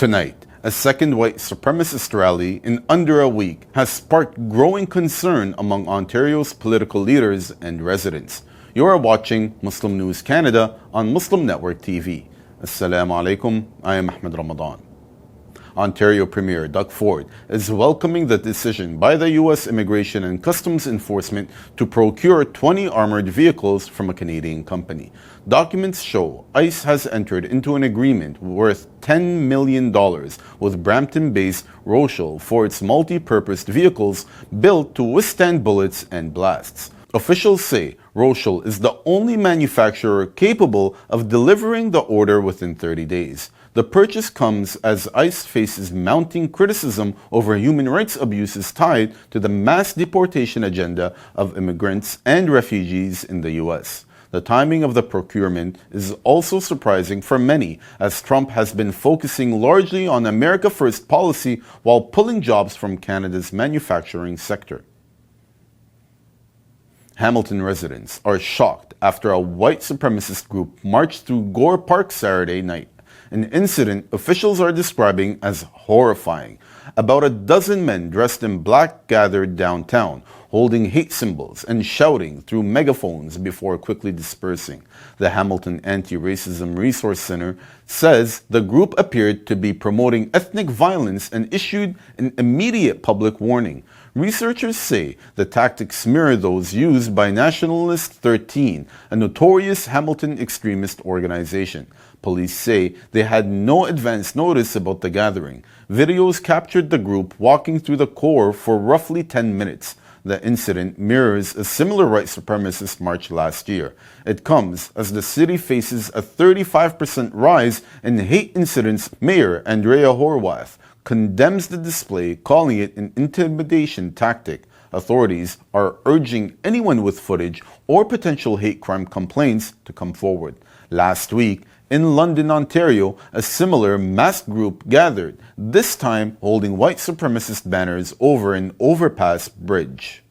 Tonight, a second white supremacist rally in under a week has sparked growing concern among Ontario's political leaders and residents. You are watching Muslim News Canada on Muslim Network TV. Assalamu alaikum, I am Ahmed Ramadan. Ontario Premier Doug Ford is welcoming the decision by the U.S. Immigration and Customs Enforcement to procure 20 armored vehicles from a Canadian company. Documents show ICE has entered into an agreement worth $10 million with Brampton-based Roshel for its multi-purpose vehicles built to withstand bullets and blasts. Officials say Roshel is the only manufacturer capable of delivering the order within 30 days. The purchase comes as ICE faces mounting criticism over human rights abuses tied to the mass deportation agenda of immigrants and refugees in the U.S. The timing of the procurement is also surprising for many, as Trump has been focusing largely on America First policy while pulling jobs from Canada's manufacturing sector. Hamilton residents are shocked after a white supremacist group marched through Gore Park Saturday night, an incident officials are describing as horrifying. About a dozen men dressed in black gathered downtown, holding hate symbols and shouting through megaphones before quickly dispersing. The Hamilton Anti-Racism Resource Center says the group appeared to be promoting ethnic violence and issued an immediate public warning. Researchers say the tactics mirror those used by Nationalist 13, a notorious Hamilton extremist organization. Police say they had no advance notice about the gathering. Videos captured the group walking through the core for roughly 10 minutes. The incident mirrors a similar white supremacist march last year. It comes as the city faces a 35% rise in hate incidents. Mayor Andrea Horwath condemns the display, calling it an intimidation tactic. Authorities are urging anyone with footage or potential hate crime complaints to come forward. Last week, in London, Ontario, a similar masked group gathered, this time holding white supremacist banners over an overpass bridge.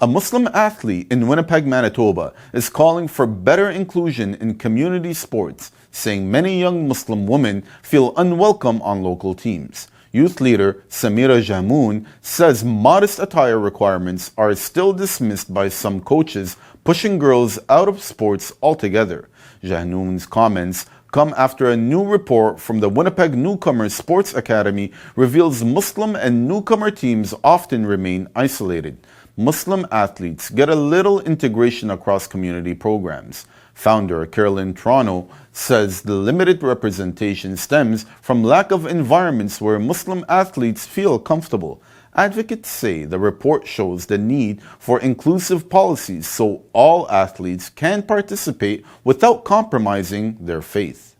A Muslim athlete in Winnipeg, Manitoba, is calling for better inclusion in community sports, saying many young Muslim women feel unwelcome on local teams. Youth leader Samira Jahmoon says modest attire requirements are still dismissed by some coaches, pushing girls out of sports altogether. Jahmoon's comments come after a new report from the Winnipeg Newcomer Sports Academy reveals Muslim and newcomer teams often remain isolated. Muslim athletes get a little integration across community programs. Founder Carolyn Toronto says the limited representation stems from lack of environments where Muslim athletes feel comfortable. Advocates say the report shows the need for inclusive policies so all athletes can participate without compromising their faith.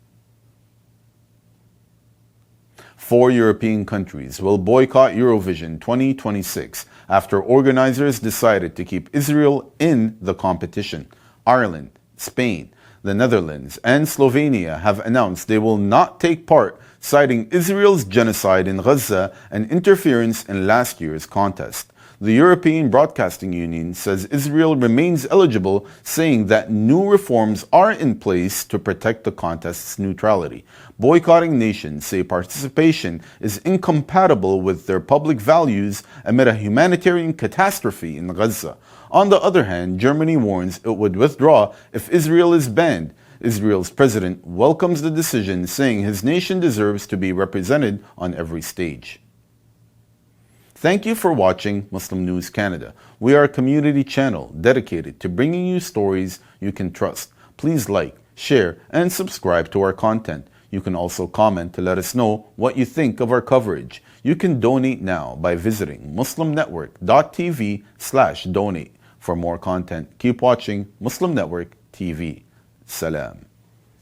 4 European countries will boycott Eurovision 2026 after organizers decided to keep Israel in the competition. Ireland, Spain, the Netherlands, and Slovenia have announced they will not take part, citing Israel's genocide in Gaza and interference in last year's contest. The European Broadcasting Union says Israel remains eligible, saying that new reforms are in place to protect the contest's neutrality. Boycotting nations say participation is incompatible with their public values amid a humanitarian catastrophe in Gaza. On the other hand, Germany warns it would withdraw if Israel is banned. Israel's president welcomes the decision, saying his nation deserves to be represented on every stage. Thank you for watching Muslim News Canada. We are a community channel dedicated to bringing you stories you can trust. Please like, share, and subscribe to our content. You can also comment to let us know what you think of our coverage. You can donate now by visiting muslimnetwork.tv/donate. For more content, keep watching Muslim Network TV. Salam.